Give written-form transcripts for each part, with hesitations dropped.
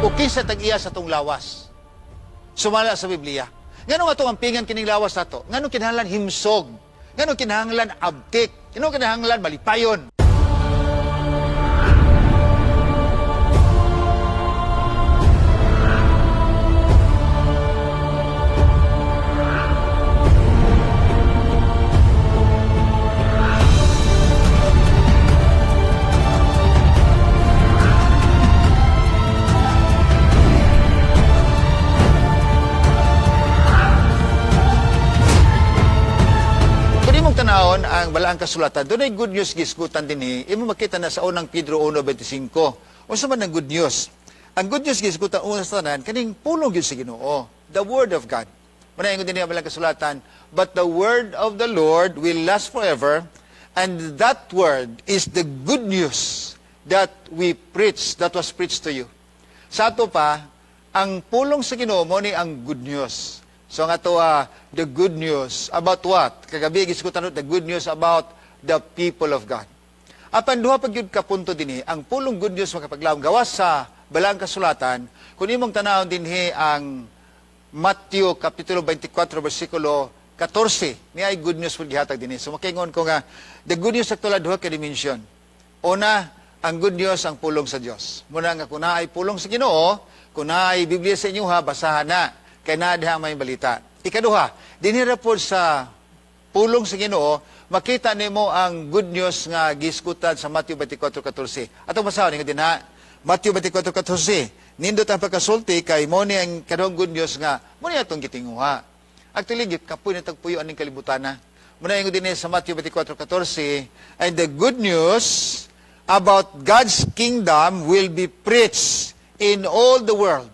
o kinsa tag-iya sa tong lawas. Sumala sa Biblia. Ngano nga itong ampingan kining lawas nato? Ngano kinahanglan himsog? Ngano kinahanglan abtik? Ngano kinahanglan malipayon? Tanahon ang balaang kasulatan, doon ay good news gisgutan din imo makita na sa unang Pedro 1:25. Unsa man ang good news? Ang good news gisgutan una sa tanan kaning pulong gyud sa Ginoo, the word of God. Manaingon din ang balaang kasulatan, but the word of the Lord will last forever, and that word is the good news that we preach, that was preached to you. Sa ato pa, ang pulong sa Ginoo mo ni ang good news. So nga to, the good news about what? Kagabi, giskutan the good news about the people of God. Apan duha pag yun kapunto din ang pulong good news makapaglawom gawas sa balang kasulatan, kung imong tanawon din ang Matthew Kapitulo 24, versikulo 14, ni ay good news pag gihatag din So makingon ko nga, the good news actually duha ka dimension. Una, ang good news ang pulong sa Dios. Muna nga kung na ay pulong sa Ginoo, kung na ay Biblia sa inyo basahan na. Kaya na diha may balita. Ikaduha, dinhira po sa pulong sa Ginoo, makita nimo ang good news nga giskutan sa Matthew 24:14. Atong basahon nga dinha, Matthew 24:14. Nindot ang pagkasulti kay mo ni ang kadong good news nga mo ni atong gitinguha. Actually, kapoy na tagpuyo aning kalibutan na. Muna yung din sa Matthew 24:14, and the good news about God's kingdom will be preached in all the world.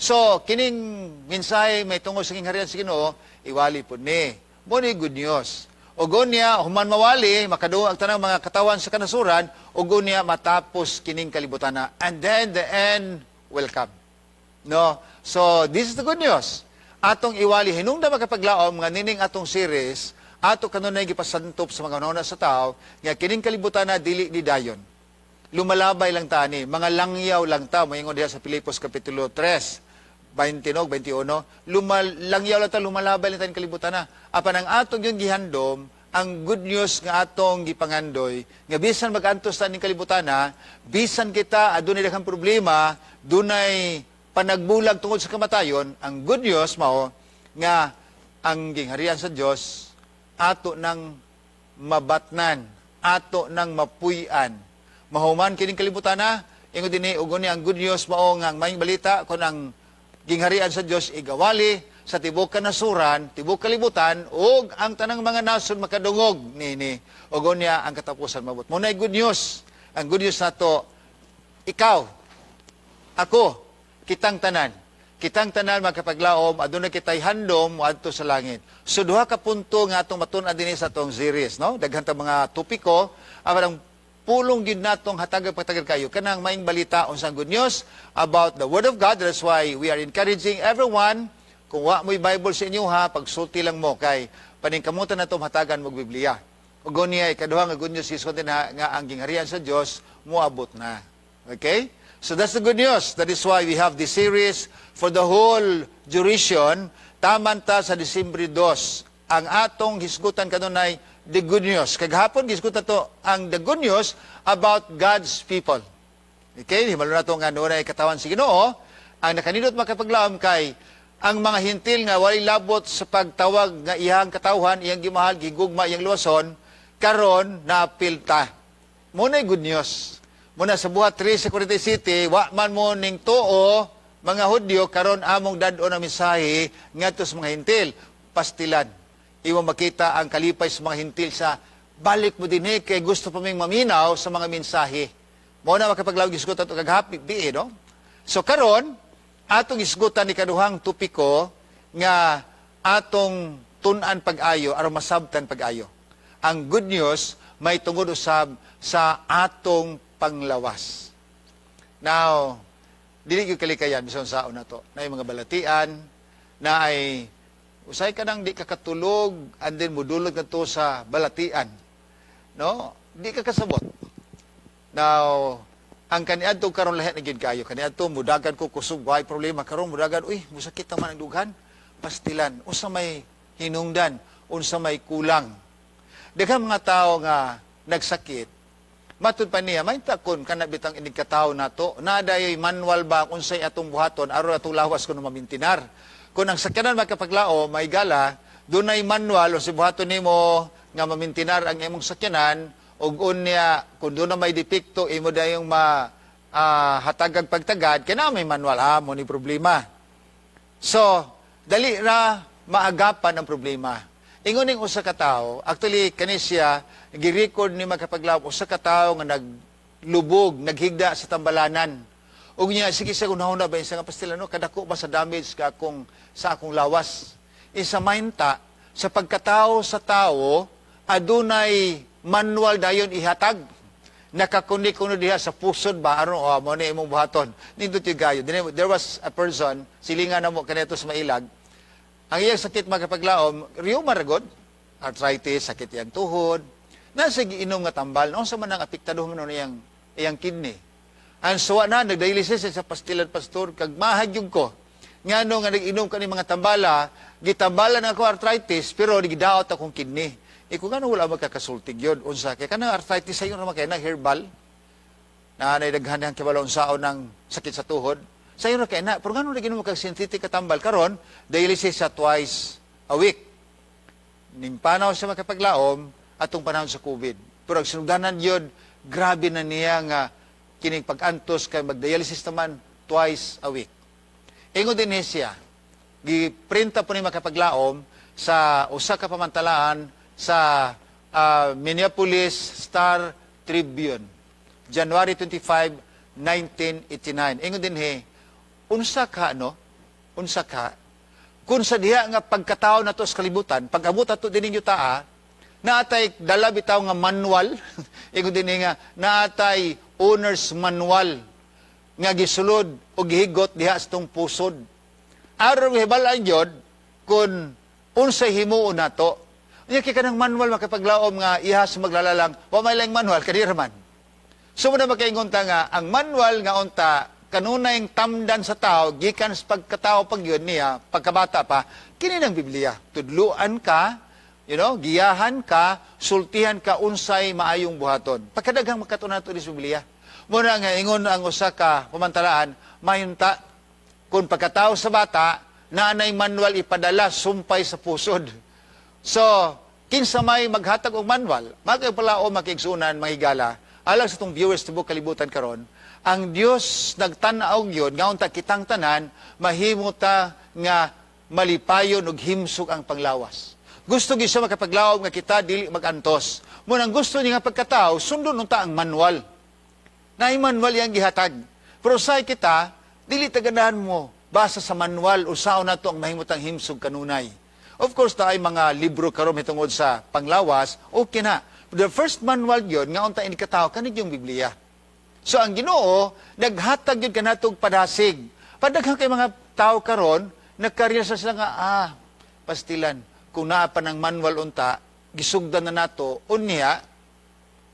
So, kining mensahe may tungod sa kingharian sa Ginoo, iwali po ni. Mo ni good news. O niya, human mawali, makaduha ang tanang mga katawan sa kanasuran, o niya matapos kining kalibutan na. And then the end will come. No? So, this is the good news. Atong iwali, hinungda makapaglaom, nga nining atong series, ato kanunay gipasantop sa mga unahuna sa tao, nga kining kalibutan na dili ni dayon. Lumalabay lang tani, mga langyaw lang ta, mayingon diha sa Filipos Kapitulo 3, 29, 21, langyaw lang ta, lumalabay lang tayong kalibutan na. Apan ang atong yung gihandom, ang good news nga atong gipangandoy, nga bisan mag-antos ta ning kalibutan na, bisan kita, adunay daghang problema, dunay panagbulag tungod sa kamatayon, ang good news mao, nga ang gingharian sa Dios ato nang mabatnan, ato nang mapuy-an, mahuman kining kalibutan na, ingon dinhi ugon ni ang good news mao nga ang mayong balita kun ang gingharian sa Dios igawali sa tibok kanasuran, tibok kalibutan ug ang tanang mga nasod makadungog nini. Ugon niya ang katapusan mabot. Mo nay good news. Ang good news nato, ikaw, ako, kitang tanan makapaglaom aduna kitay handom adto sa langit. So duha ka punto nga atong matun-an dinhi sa atong series, no? Daghan ta mga topiko apan ang pulong gid natong hatagag kayo kanang maing balita unsang good news about the Word of God. That's why we are encouraging everyone, kung wa mo'y Bible sa inyo pagsulti lang mo kay paningkamutan na itong hatagan mong Biblia. Ugon niya, ikaduha nga good news is nga ang gingharian sa Diyos muabot na. Okay? So that's the good news. That is why we have this series for the whole duration. Taman ta sa Disyembre 2. Ang atong hisgutan kanunay the good news. Kaghapon, giskutan to ang the good news about God's people. Okay? Himalo na to nga noon ay katawan si Ginoo. Ang nakanindot makapaglaom kay ang mga hintil nga walay labot sa pagtawag nga iyang katawhan, iyang gimahal, gigugma, iyang luwason, karon naapilta. Muna good news. Muna sa buhat 3 sa Corinto City, wa man mo ning tuo, mga Hudyo, karon among dadon ang mensahe ngadto sa mga hintil, pastilan. Iwa makita ang kalipay sa mga hintil sa balik mo din kay gusto pa ming maminaw sa mga mensahe. Mo na makapaglawag isgutan ito kaghapi, no? So karon atong isgutan ni kaduhang topiko nga atong tun-an pag-ayo aron masabtan pag-ayo. Ang good news may tungod usab sa atong panglawas. Now, dili gyud kalikayan bison sa una to. Na mga balatian na ay usay ka nang di ka katulog and then mudulog na to sa balatian. No? Di ka kasabot. Now, ang kaniadto karon lahi na gid kayo. Kaniadto mudagan ko kusog way problema karon mudagan uy musakit naman ang dughan. Pastilan unsa may hinungdan, unsa may kulang. Daghang mga tao nga nagsakit. Matud pa niya, may takon kana bitang inig katawo nato, naday manual ba kung unsay atong buhaton aron atong lawas kuno mamintinar. Kung ang sakyanan magkapaglao, may gala, dunay manual o si buhaton nimo nga mamintinar ang imong sakyanan ug unya kung doon na may depekto imo dayong hatagag pagtagad kana may manual mo ni problema. So, dali ra maagapan ang problema. Ingon ning usa ka tawo, actually kanisya gi-record ni magkapaglao usa ka tawo nga naglubog, naghigda sa tambalanan. Ug niya sige sa unahuna ba sa nga pastilano kadako ba sa damage ka sa akong lawas. Isa mainta sa pagkatao sa tawo adunay manual dayon ihatag. Nakakunik-kuno diha sa pusod ba aron mo ni imong buhaton. Nindot yung gayo. There was a person silingan namo kanito sa mailag. Ang iyang sakit magkapaglaom, rheumatoid, arthritis, sakit iyang tuhod, nasa giinom nga tambal, noon sa man ang apektado mo iyang kidney. Ang suwa na, nagdialysis sa pastilan pastor, kag mahagyog ko. Nga nga nag-inom ka ni mga tambala, gitambala na ako arthritis, pero gidaot akong kidney. Kung gano'n wala magkakasultig yun, unsa, kaya kanang arthritis sa iyo naman kaya na herbal, na naidaghan ang kibalong sao ng sakit sa tuhod, sa iyo na kaya na, pero gano'n nag-inom kag synthetic katambal, karon dialysis sa twice a week. Ning panaw siya makapaglaom, atong panahon sa COVID. Pero ang sinugdanan yun, grabe na niya nga kining pag-antos kay mag-dialysis naman twice a week. Ingon din siya, giprinta po ni makapaglaom sa usa ka pamantalaan sa Minneapolis Star Tribune, January 25, 1989. Ingon din unsa ka, unsa ka, kung sa diha nga pagkatao na to sa kalibutan, pag-abot ato din ninyo taa, naatay dala bitaw nga manual, ingon din nga, naatay owner's manual, nga gisulod o gihigot diha sa tong pusod. Aron hibalaan yun, kung unsay himuon nato, niya kaya kanang manual makapaglaom nga ihas maglalalang, wa may lang manual, kaniraman. So muna makaingon ta nga, ang manual nga unta, kanunay tamdan sa tao, gikan sa pagkatao pag yun niya, pagkabata pa, kini ng Biblia. Tudluan ka, giyahan ka, sultihan ka, unsay maayong buhaton. Pagkadaghang makatunan ito sa Biblia. Muna nga, ingon ang usa ka pamantalaan, mayunta, kung pagkatao sa bata, nanay manual ipadala, sumpay sa pusod. So, kinsa may maghatag og manual, magpalao makigsunan, mahigala, alang sa itong viewers tubok kalibutan karon, ang Dios nagtan-aw yun, nga unta kitang tanan, mahimo ta nga malipayon og himsog ang panglawas. Gusto gyud siya makapaglaom nga kita dili magantos. Mo nang gusto niya nga pagkatao, sundon unta ang manual. Naay manual yang gihatag. Pero say kita, dili ta ganahan mo basa sa manual usaon nato ang mahimutang himsog kanunay. Of course, taay mga libro karon hitungod sa panglawas, okay na. The first manual yun, nga unta ini katao kanig yung Biblia. So ang Ginoo naghatag gyud kanatog padasig. Padaghang kay mga tao karon nagkarealisar sila nga pastilan kung naa pa ng manual unta gisugdan na nato unya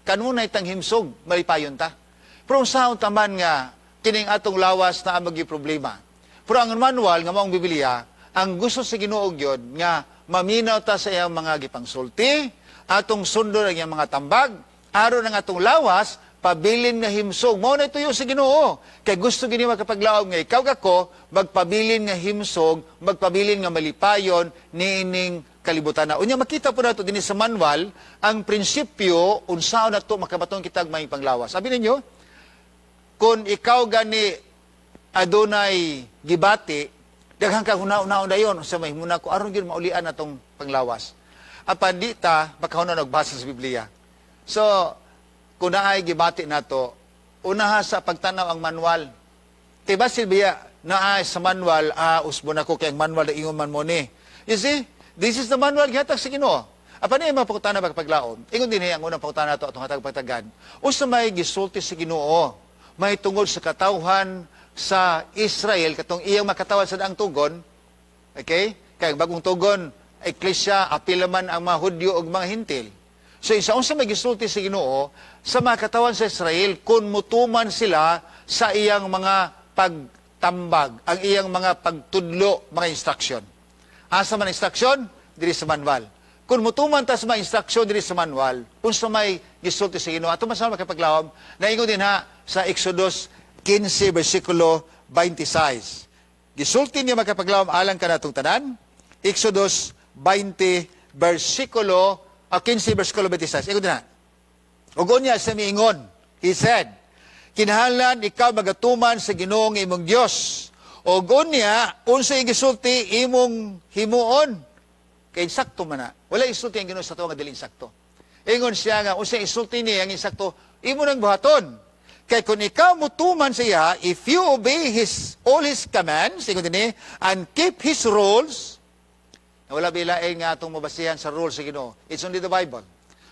kanunay tang himsog malipayon ta. Pero sa unta man nga kining atong lawas na amagi problema. Pero ang manual nga maong Biblia ang gusto sa Ginoo gyud nga maminaw ta sa iyang mga gipangsulti, atong sundon ang iyang mga tambag, aron ang atong lawas pabilin nga himsog. Mao na tuyo sa Ginoo. Kay gusto gini makapaglaom nga ikaw kako magpabilin nga himsog, magpabilin nga malipayon niining kalibutan na. Unya makita po nato dinhi sa manual ang prinsipyo unsaon nato makabaton kitag may panglawas. Sabi ninyo, kung ikaw gani adunay gibati, daghang kang hunaon dayon sa may muna ko aron gyud maulian atong panglawas. Apan di ta makahuna nagbasa sa Biblia. So kung naay gibati nato, unaha sa pagtanaw ang manual. Tiba silbiya, naay sa manual, usbo na ko kay ang manual na ingon man mo ni. You see, this is the manual gihatag sa Ginoo. Apa niya mga pangutana pagpaglaom? Ingon din ang unang pangutana nato atong hatag pagtagad. Usa may gisulti sa Ginoo, may tungod sa katawhan sa Israel, katong iyang makatawhan sa daang tugon, okay? Kaya bagong tugon, Eklesya, apilaman ang mga Hudyo o mga Hintil. So isa unsa may gisulti sa Ginoo sa mga katawan sa Israel kung mutuman sila sa iyang mga pagtambag, ang iyang mga pagtudlo, mga instruction. Asa man instruction? Diri sa manual. Kung mutuman ta sa mga instruction diri sa manual, unsa may gisulti sa Ginoo, ato masama kapaglawom, naingon din ha sa Exodus 15 versikulo 26. Gisulti niya makapaglawom alang kanatong tanan, Exodus 20 versikulo 15 versikulo 26. Ingon din ha. Ug unya sa miingon, he said, kinahanglan ikaw magatuman sa Ginoong imong Dios. Ug unya unsay gisulti imong himuon? Kay insakto man na. Wala isulti ang Ginoo sa tuwa nga dili insakto. Ingon siya nga unsay isulti niya ang insakto, imo nang buhaton. Kay kung ikaw mutuman siya, if you obey all his commands, ingon dinhi, and keep his rules, wala bilain nga atong mabasihan sa rules sa Ginoo. It's only the Bible.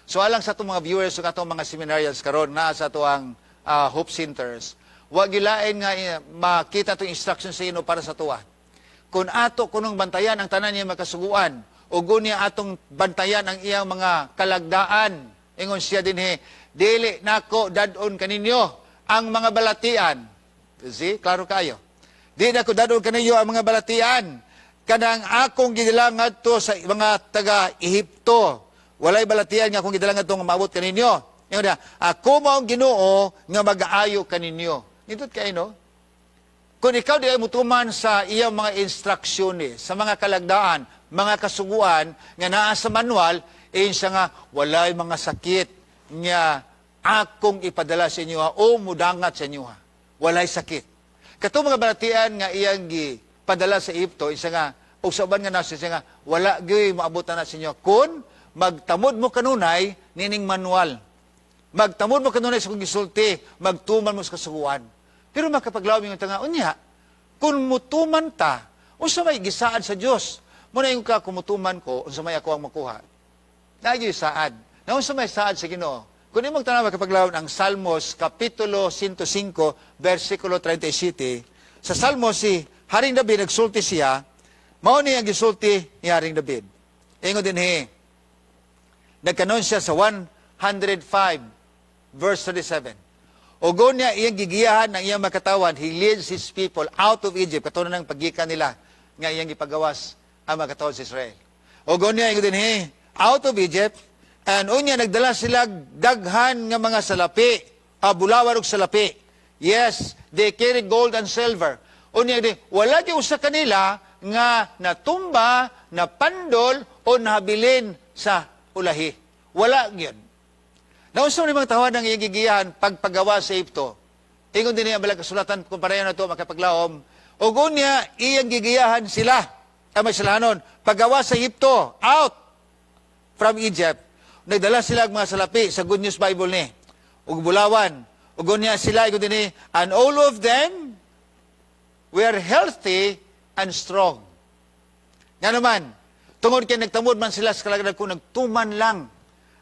So alang sa itong mga viewers, sa itong mga seminarians karon na sa itong Hope Centers, wag gilain nga makita itong instruction sa Ginoo para sa tuwa. Kung ato kunong bantayan ang tanan niya makasuguan, o gunya atong bantayan ang iyang mga kalagdaan, ingon siya dinhi, dili nako dadon kaninyo ang mga balatian. See, klaro kayo. Di nako dadon kaninyo ang mga balatian. Kanang akong gidilang ngadto sa mga taga-Ehipto. Walay balatian nga akong gidilang ngadto nga maabot kaninyo. Ingon na, ako mao ang Ginoo nga mag-aayo kaninyo. Nindot kay no? Kung ikaw di ay mutuman sa iyang mga instruksyones, sa mga kalagdaan, mga kasuguan nga naa sa manual, siya nga walay mga sakit nga akong ipadala sa inyo o mudangat sa inyo. Walay sakit. Kato mga balatian nga iyang padala sa Ehipto, isa nga, o saban nga nasa siya nga, wala gyud maabutan na sa inyo. Kung magtamod mo kanunay, nining manual. Magtamod mo kanunay sa kong gisulti, magtuman mo sa kasuguan. Pero makapaglawom yung tanga, unya, kung mutuman ta, unsa may gisaan sa Dios, muna yung ka kumutuman ko, unsa may ako ang makuha. Nagyo saad. Na unsa may saad sa Ginoo. Kung imong tanaw makapaglawom ang Salmos kapitulo 105 versikulo 37, sa Salmos si Haring David nagsulti siya, mao ni ang gisulti ni Haring David. Ingon dinhi, nagkanon siya sa 105 verse 37. Ugon niya iyang gigiyahan ng iyang makatawan, he leads his people out of Egypt, katulad ng paggikan nila nga iyang ipagawas ang makatawan sa Israel. Ugon niya, ingon dinhi, out of Egypt, and unya nagdala sila daghan nga mga salapi, bulawar og salapi. Yes, they carry gold and silver. Unya di, wala di usa kanila nga natumba, napandol o nahabilin sa ulahi. Wala gyud. Naunsa ni mga tawhan ng iyang gigiyahan pagpagawa sa Ehipto. Ingon din niya balang kasulatan kung pareho na ito makapaglawom. Ugon niya iyang gigiyahan sila. May silahanon, paggawa sa Ehipto, out from Egypt. Nagdala sila mga salapi sa Good News Bible ni. Ug bulawan. Ugon niya sila, ingon din ni, and all of them were healthy and strong. Nga naman, tungod kay nagtamod man sila sa kalagayan kung nagtuman lang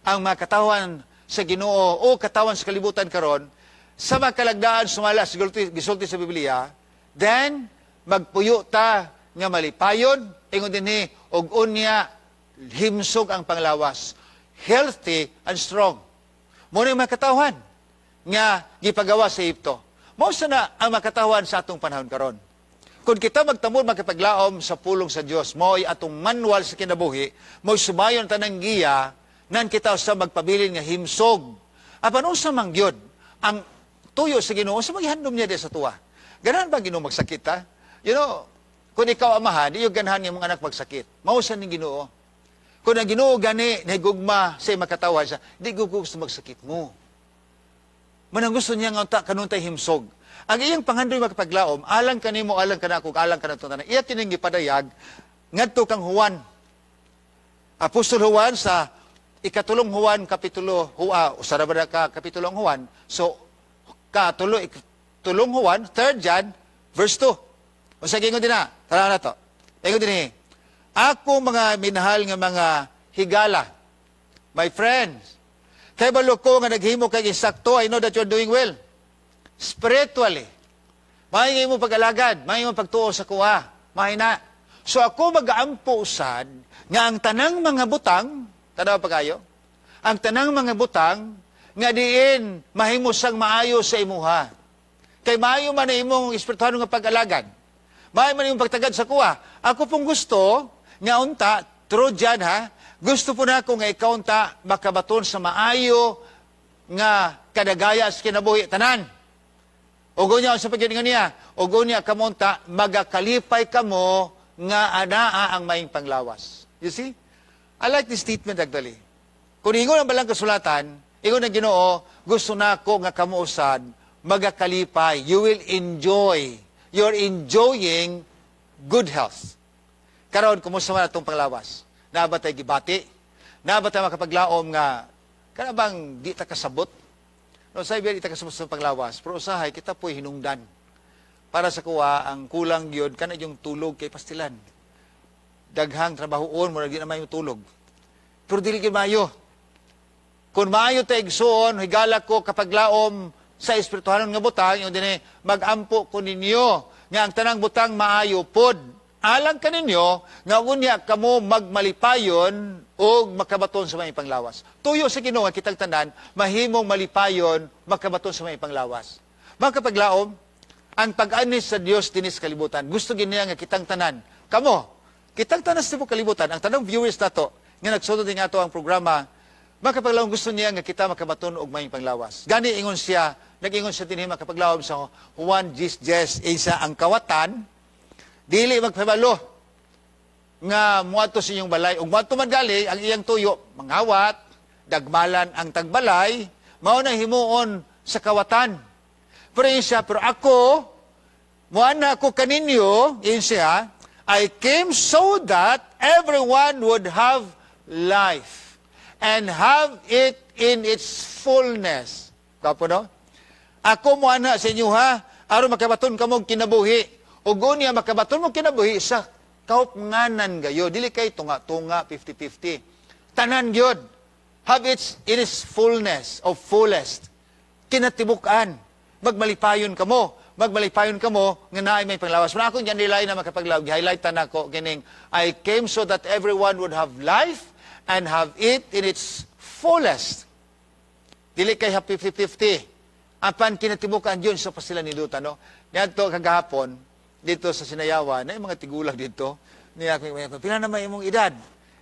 ang mga katawan sa Ginoo o katawan sa kalibutan karon, sa mga kalagdaan sumala gisulti sa Biblia, then magpuyo ta nga malipayon, ingon dinhi og unya himsog ang panglawas, healthy and strong. Mo ni mga katawan nga gipagawa sa Ehipto. Mao na ang makatawan sa atong panahon karon. Kung kita magtamod makipaglaom sa pulong sa Dios, mo'y atong manual sa kinabuhi, mo'y sumayon tanang giya nan kita sa magpabilin nga himsog. Apan unsa man gyud ang tuyo sa Ginoo, sa maghandom niya di sa tuwa. Ganahan ba Ginoo magsakit ha? You know, kung ikaw amahan, di yung ganahan nga mga anak magsakit. Mausan ni Ginoo. Kung ang Ginoo gani nahigugma sa makatawan siya, di gusto magsakit mo. Manang gusto niya nga kanuntay himsog. Ang iyang panghandoy makapaglaom, alang kanimo, alang kanako, alang kanako tanan. Iya kining gipadayag ngadto kang Juan. Apostol Juan sa ikatulong Juan kapitulo sarabada ka kapitulong Juan. So tulong Juan 3 John verse 2. O sa gingon din na, tara na to. Ingon din ako mga minahal nga mga higala, my friends, kay balo ko nga naghimo kay insakto, I know that you're doing well. Spiritually. Mahingi mo pag-alagad, mahingi mo pagtuo sa kuha, mahina. So ako mag-aampo usad nga ang tanang mga butang, tanaw pa kayo, ang tanang mga butang nga diin mahimo sang maayo sa imuha. Kay maayo man na imong espirituhan nga pag-alagad. Maayo man imong pagtagad sa kuha. Ako pong gusto nga unta, true dyan ha, gusto po na ako nga ikaw unta makabaton sa maayo nga kadagaya sa kinabuhi tanan. Ugo niya sa pagkiningan niya, ugo niya kamunta, magakalipay kamo nga anaa ang maing panglawas. You see? I like this statement actually. Kung ingon ang balang kasulatan, ingon ang Ginoo, gusto na ko nga kamuusad, magakalipay. You will enjoy. You're enjoying good health. Karon, kumusta man itong panglawas? Nabatay gibati? Nabatay makapaglaom nga, kanabang di ta kasabot? No, sabi di ta kasabot sa panglawas, pero usahay, kita po'y hinungdan. Para sa kuwa, ang kulang yun, kana yung tulog kay pastilan. Daghang trabahoon mo, di naman yung tulog. Pero dili gid maayo. Kung maayo ta igsuon, higala ko kapag laom sa espirituhanon nga butang, yung din magampo ko ninyo, nga ang tanang butang maayo pod. Alang kaninyo, nga unya kamo magmalipayon o makabaton sa mga panglawas. Tuyo sa Ginoo nga kitang tanan, mahimong malipayon, makabaton sa mga panglawas. Mga kapaglaom, ang pag-anis sa Dios dinis kalibutan. Gusto giniya nga kitang tanan. Kamo, kitang tanan sa kalibutan, ang tanang viewers nato, nga nagsunod din ato ang programa, makapaglaom gusto niya nga kita makabaton og may panglawas. Gani ingon siya, nag-ingon siya dinhi makapaglaom sa Juan Jes isa ang kawatan, dili magpabalo nga muadto sa inyong balay. Ug muadto man gali ang iyang tuyo, mangawat, dagmalan ang tagbalay, mao na himuon sa kawatan. Pero siya, pero ako, muana ako kaninyo, siya, I came so that everyone would have life and have it in its fullness. Kapo no? Ako mo ana sa inyo ha, aron makabaton kamo kinabuhi. Ug unya makabaton mo kinabuhi sa kaupnganan gayo. Dili kay tunga-tunga 50-50. Tanan gyud. Have it in its fullness of fullest. Kinatibukan. Magmalipayon kamo. Magmalipayon kamo nga naay may panglawas. Pero ako diyan nilay na makapaglawag. Highlight na ko kining I came so that everyone would have life and have it in its fullest. Dili kay happy 50-50. Apan kinatibukan yun sa pasila ni Luta, no? Niadto kagahapon, dito sa Sinayawa, na yung mga tigulang dito, niya ko, pila na may imong edad?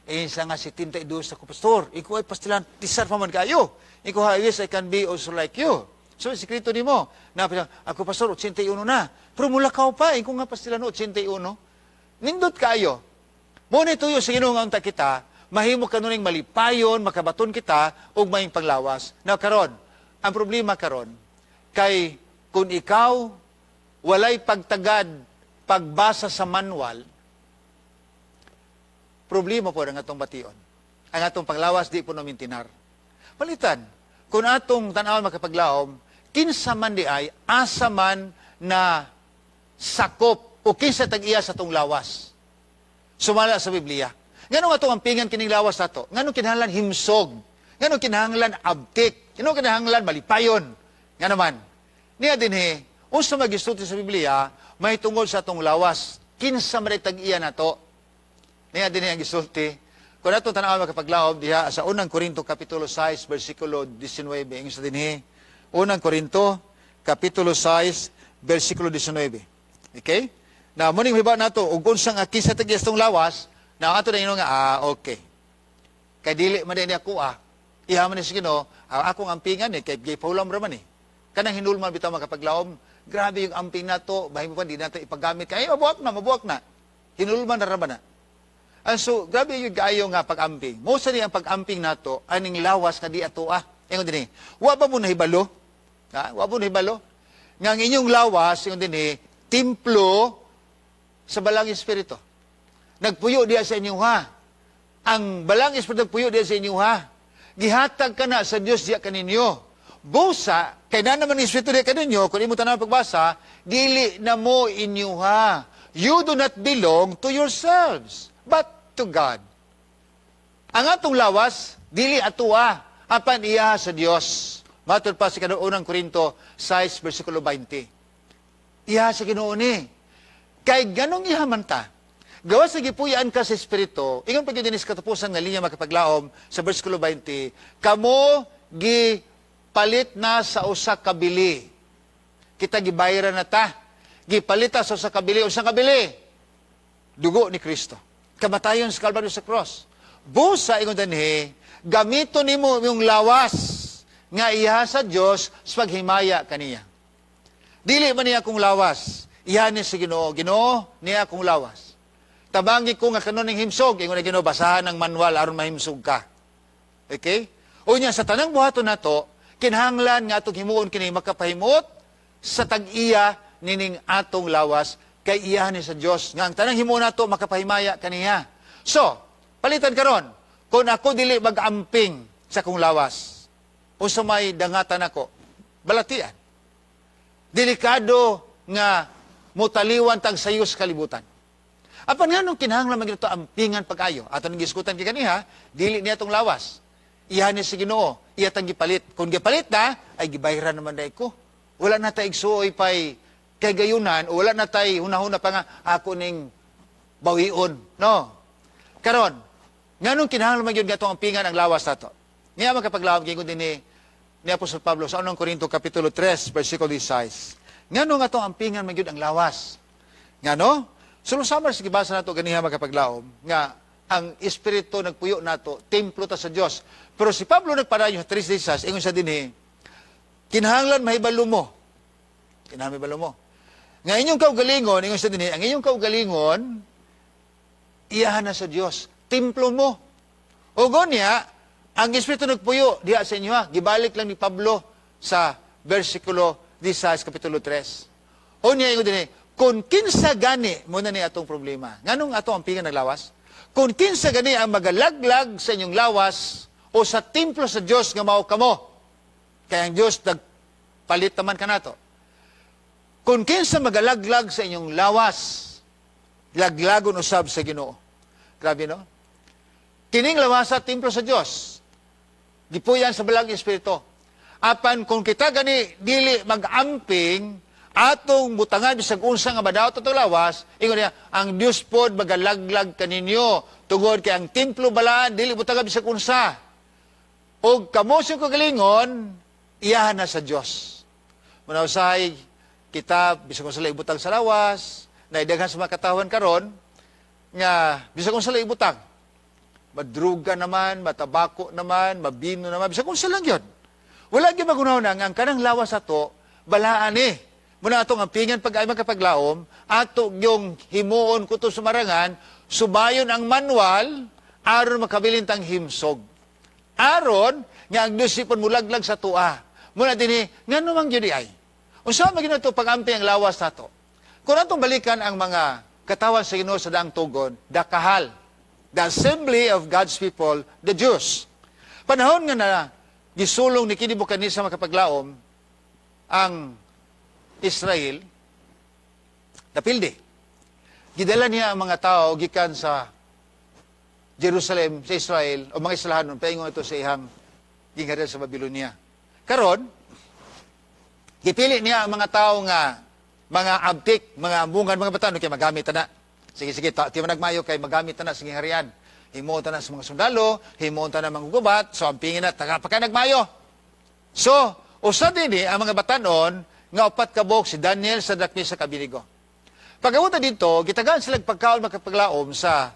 Isa nga 72 ako, pastor. Ikaw ay pastilan, tisar pa man kayo. Ikaw, I wish I can be also like you. So, sikreto ni mo, na ako pastor, 81 na. Pero mula ka pa, ikaw nga pastilan, 81. Nindot kayo. Muna ituyo sa Ginoo nga unta kita, mahimo kanuning malipayon, makabaton kita, ug maying panglawas. Now, karon, ang problema karon, kay kung ikaw walay pagtagad, pagbasa sa manual, problema po ang atong bation. Ang atong panglawas, di po namin tinar. Palitan, kung atong tanawan makapaglaom, kinsa man di ay, asa man na sakop, o kinsa tag-iya sa atong lawas. Sumala sa Biblia. Ganong atong ampingan kining lawas nato? Ganong kinahanglan himsog? Ganong kinahanglan abtik? Ganong kinahanglan malipayon? Nga naman, niya din unsa magisulti sa Biblia, may tungkol sa atong lawas. Kinsa man tag-iya nato? Niya din ang gisulti. Kung atong tanawan makapaglaom diha sa unang Korinto kapitulo 6 bersikulo 19, ang isa din unang Korinto kapitulo 6 bersikulo 19. Okay? Na muning hibaw nato ug unsang kinsa tag-iya sa atong lawas, na ato na ino nga okay. Kay dili man din ako iha man ni sa Ginoo, akong ampingan kay gay paulam ra man kanang hinulman bitaw makapaglaom. Grabe yung amping nato, bahimo pa di nato ipagamit kay mabuak na. Hinulman na ra ba na. And so, grabe yung gayo nga pag-amping. Most ni ang pag-amping nato aning lawas nga di ato Ingon dinhi, wa ba mo nahibalo? Wa mo nahibalo? Nga ang inyong lawas, ingon dinhi, templo sa balang espiritu. Nagpuyo diya sa inyo Ang balang espiritu nagpuyo diya sa inyo Gihatag ka na sa Dios diya kaninyo. Busa, kay na naman espiritu diya kaninyo, kung imo tanaw pagbasa, dili na mo inyuha. You do not belong to yourselves, but to God. Ang atong lawas, dili atua, apan iya sa Dios. Matod pa sa unang Korinto 6, versikulo 20. Iya sa Ginoo ni. Kay ganong ihaman ta, Gawas na gipuyaan ka sa Espiritu, ingon pag dinis katapusan nga linya makapaglaom sa versikulo 20, kamo gipalit na sa usa ka bili. Kita gibayaran na ta. Gipalita sa usa ka bili, usa ka bili. Dugo ni Kristo. Kamatayon sa Kalbaryo sa cross. Busa ingon dinhi, gamito nimo yung lawas nga iha sa Dios sa paghimaya kaniya. Dili man niya akong lawas. Iha ni sa Ginoo, Ginoo niya akong lawas. Tabangi ko nga kanon ning himsog, ingon na Ginoo basahan ang manual aron mahimsog ka. Okay? Unya sa tanang buhaton nato, kinahanglan nga atong himuon kini makapahimot sa tag-iya nining atong lawas kay iya ni sa Dios nga ang tanang himuon nato makapahimaya kaniya. So, palitan karon, kung ako dili mag-amping sa kong lawas, o sa may dangatan ako, balatian. Delikado nga mutaliwan tag sayos kalibutan. Apan nga nung kinahanglan magito ampingan pag-ayo, ato nang giskutan kay kaniha, dili niya tong lawas. Iha ni si Ginoo, iya tang gipalit. Kung gipalit na, ay gibayran naman dai ko. Wala na tay igsuoy pay kay gayunan, o wala na tay hunahuna pa nga ako ning bawion. No. Karon, nga nung kinahanglan magyud nga tong ampingan ang lawas nato. Niya magkapaglawom kay kun ni Apostol Pablo sa 1 Korinto kapitulo 3 versikulo 16. Nga nung nga tong ampingan magyud ang lawas. Nga no? Sulusama sa gibasa nato ganiha magkapaglaom nga ang Espiritu nagpuyo nato, templo ta sa Dios. Pero si Pablo nagpadayon sa 3:16 ingon sa dinhi, kinahanglan mahibalo mo. Kinahanglan mahibalo mo. Nga inyong kaugalingon, ingon sa dinhi, ang inyong kaugalingon iyahan na sa Dios, templo mo. O gonya, ang Espiritu nagpuyo diha sa inyo ha. Gibalik lang ni Pablo sa versikulo 16 kapitulo 3. O niya ingon dinhi, kung kinsa gani, muna ni atong problema. Nganong ato ang pingan naglawas? Kung kinsa gani ang magalaglag sa inyong lawas o sa templo sa Dios nga mao kamo, kaya ang Dios nagpalit naman ka nato. Kung kinsa magalaglag sa inyong lawas, laglagon usab sa Ginoo. Grabe no? Kining lawas sa templo sa Dios. Gipuyan sa balang Espiritu. Apan kung kita gani dili mag-amping atong butangan bisag unsa nga madaot atong lawas, ingon niya, ang Dios pod magalaglag kaninyo tungod kay ang templo balaan dili butangan bisag unsa. Og kamo sa kagalingon, iyahan na sa Dios. Muna usahay kita bisag unsa lay butang sa lawas, naidaghan sa mga katawan karon nga bisag unsa lay butang. Madruga naman, matabako naman, mabino naman, bisag unsa lang yun. Wala gyud magunaw na ang kanang lawas ato balaan eh. Muna atong ampingan pag ay magkapaglaom, ato yung himuon ko to sumarangan, subayon ang manual, aron makabilin tang himsog. Aron, nga ang Diyos ipon mulaglag sa tua. Muna din nga namang yun ay. Unsa magino to pag-ampi ang lawas nato. Kung atong balikan ang mga katawan sa Ginoo sa daang tugon, dakahal, the assembly of God's people, the Jews. Panahon nga na, gisulong ni kini Bukanisa makapaglaom, ang Israel, napildi. Gidala niya ang mga tao gikan sa Jerusalem, sa Israel, o mga Islahanon, paingon ito sa ihang gingaril sa Babylonia. Karon, gipili niya ang mga tao nga, mga abtik, mga ambungan, mga batan, kaya magamit na. Sige, ti man nagmayo kay magamit na sa gingharian. Himuon na sa mga sundalo, himuon na mga gubat, so ampingin na, taga pa ka nagmayo. So, usa din ang mga batanon, nga upat kabok si Daniel sa dakmi sa Abednego. Pagkawta dito, gitagaan sila pagkaon makapaglaom sa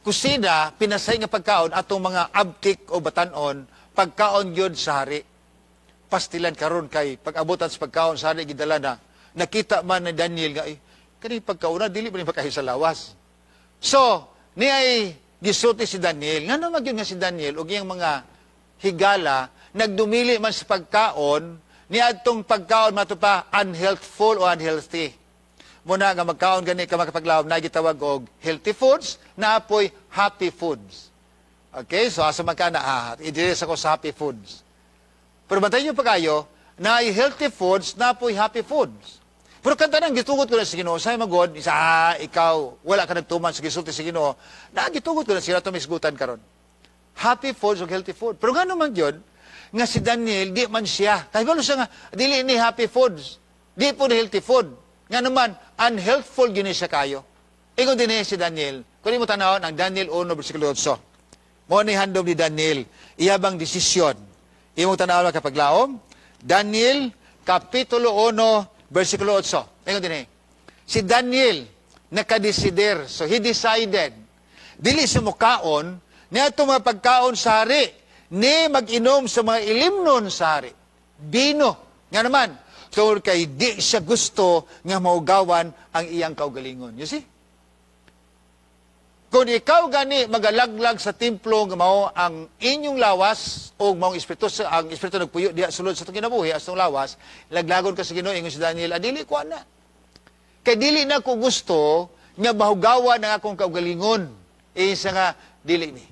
kusina, pinasay nga pagkaon atong mga abtik o batanon, pagkaon yun sa hari. Pastilan karon kay pag-abutan sa pagkaon sa hari, gidala na, nakita man ni Daniel nga, kani pagkaon na, dili pa rin makahi sa lawas. So, ni ay gisulti si Daniel. Nga naman yun nga si Daniel, o yung mga higala, nagdumili man sa pagkaon, ni adtong pagkaon mato pa unhealthful o unhealthy. Muna nga magkaon gani ka makapaglaom na gitawag og healthy foods na apoy happy foods. Okay, so asa man ka na i-dress ako sa happy foods. Pero bantayan niyo pa kayo na healthy foods na apoy happy foods. Pero kanta nang gitugot ko na sa Ginoo, say magod, ikaw wala ka nagtuman sa gisulti sa Ginoo, na gitugot ko na sila to misgutan karon. Happy foods o healthy food. Pero nga naman yun, nga si Daniel, di man siya. Kaya gano'n siya nga, dili ni happy foods. Di po healthy food. Nga naman, unhealthful yun siya kayo. Ingon din si Daniel. Kung mo tanawon ang Daniel 1, versikulo 8. Mo ni handom ni Daniel, iyabang desisyon. Imong tanawon kapaglaom, Daniel, Kapitulo 1, versikulo 8. Ingon din si Daniel, nakadesider. So he decided, dili sa mukaon, niya ito mga pagkaon sa hari, ni mag-inom sa mga ilimnon sa hari. Bino. Nga naman, tungkol kay di siya gusto nga maugawan ang iyang kaugalingon. You see? Kung ikaw gani magalaglag sa templo nga mao ang inyong lawas o maong espiritu ang espiritu nagpuyo diha sulod sa itong kinabuhi as itong lawas, laglagon ka sa Ginoo ingon si Daniel, adili ko na. Kay dili na ko gusto nga mahugawan ang akong kaugalingon. Isa nga dili ni.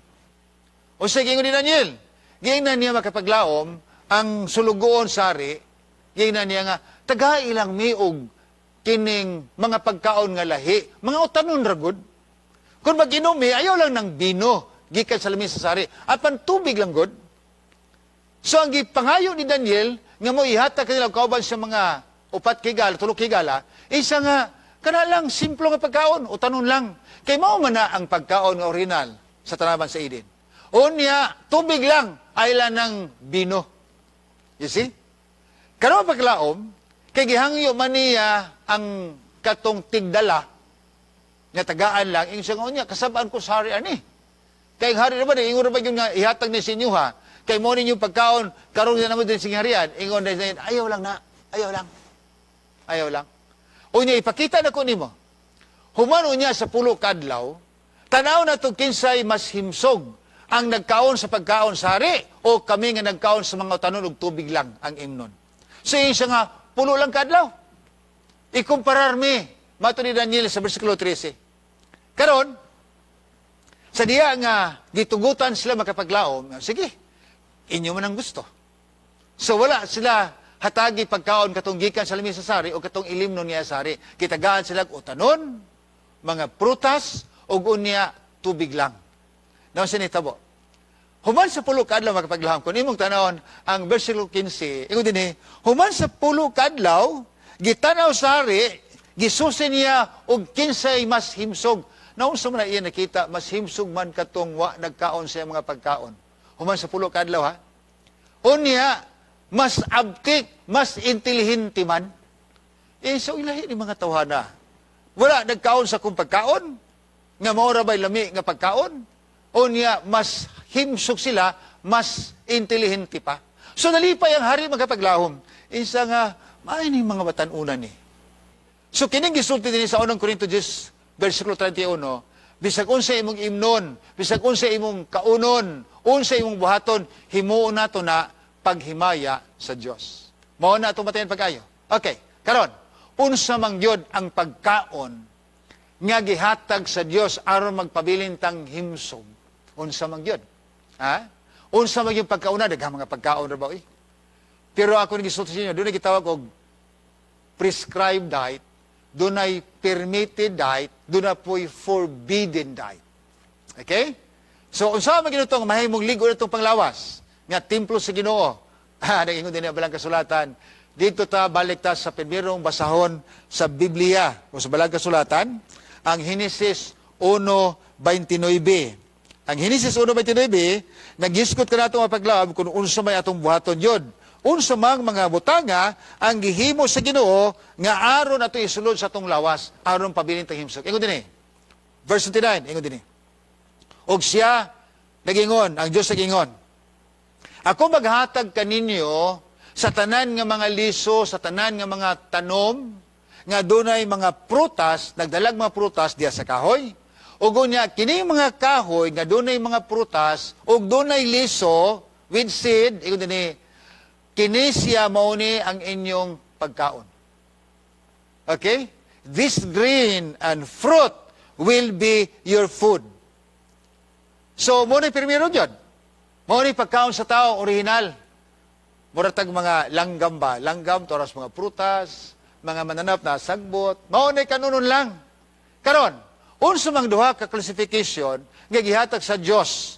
O sa gingon ni Daniel, giingnan niya makapaglaom ang sulugoon sari, giingnan niya nga tagay ilang miog kining mga pagkaon nga lahi, mga utanon ragod. Kung mag-inumi, ayaw lang ng bino, gikan sa lamin sa sari, at pantubig lang god. So ang gipangayo ni Daniel, nga mo ihata kanila kauban sa mga upat kigala, tulog kigala, isa nga, kanalang simplo nga pagkaon, utanon lang. Kay mao man na ang pagkaon nga original sa tanaman sa Eden. O niya, tubig lang, ay lang ng bino. You see? Karon paglaom, kay gihangyo man niya ang katong tigdala, nga tagaan lang, yung siya niya, kasabaan ko sa hari ani. Kay hari naman, ingon naman yung ihatag ni sinyo ha, kay mo ninyong pagkaon, karon na naman din sa harian, ingon na ayaw lang na, ayaw lang. Ayaw lang. O niya, ipakita na ko nimo. Humano niya sa pulo kadlaw, tanaw na to kinsay mas himsog ang nagkaon sa pagkaon sa hari o kami nga nagkaon sa mga tanon og tubig lang ang imnon. So yung siya nga, pulo lang kadlaw. Ikumparar mi, mato ni Daniel sa versikulo 13. Karon, sa diya nga gitugutan sila makapaglaom, sige, inyo man ang gusto. So wala sila hatagi pagkaon katong gikan sa lamin sa sari o katong ilimnon niya sa sari. Kitagaan sila utanon, mga prutas, o unya tubig lang. Naon sinitabo. Human sa pulo kadlaw makapaglaom, kung imong tanawon ang versikulo 15, ingon din human sa pulo kadlaw, gitanaw sa sari, gisusin niya og kinsay mas himsog. Naon sa mga iya nakita, mas himsog man katong wa nagkaon sa mga pagkaon. Human sa pulo kadlaw ha. Unya, mas abtik, mas intelihente man. So ilahi ni mga tawhana. Wala nagkaon sa kung pagkaon, nga maura ba'y lami nga pagkaon. Unya, mas himsog sila, mas intelihente pa. So nalipay ang hari magkapaglahom. Isa nga, maay ni mga batanunan ni. So kining gisulti din sa 1 Corinto 10, versikulo 31, bisag unsa imong imnon, bisag unsa imong kaunon, unsa imong buhaton, himuon nato na paghimaya sa Dios. Mao na atong batayan pagkayo. Okay, karon, unsa man gyud ang pagkaon nga gihatag sa Dios aron magpabilin tang himsog. Unsa man gyud? Ha? Unsa man gyud pagkauna, daghang mga pagkaon ra ba oy? Pero ako gisulti sa inyo, dunay gitawag og prescribed diet, dunay permitted diet, dunay po'y forbidden diet. Okay? So, unsa man ginutong mahimong ligo na itong panglawas, nga templo sa Ginoo. Nag-ingon din ang balang kasulatan, dito ta balik ta sa primerong basahon sa Biblia, o sa balang kasulatan, ang Henesis 1:29. Ang Henesis 1:29, nag-iskot ka na itong mapaglawab kung unsa may atong buhaton yun. Unsa mang mga butanga ang gihimo sa Ginoo nga aron ato isulod sa atong lawas aron pabilin tang himsog. Ingon dinhi. Verse 29, ingon dinhi. Og siya nagingon, ang Dios nagingon. Ako maghatag kaninyo sa tanan nga mga liso, sa tanan nga mga tanom nga dunay mga prutas, nagdalag mga prutas diha sa kahoy. Ug unya kini mga kahoy nga dunay mga prutas ug dunay liso with seed, ingon dinhi. Kinesia mauni ang inyong pagkaon. Okay? This grain and fruit will be your food. So, muna primero dyan. Muna pagkaon sa tao, original. Muratag mga langgam ba? Langgam, toras mga prutas, mga mananap na sagbot. Muna kanunon lang. Karon, unsa mang duha ka classification nga gihatag sa Dios.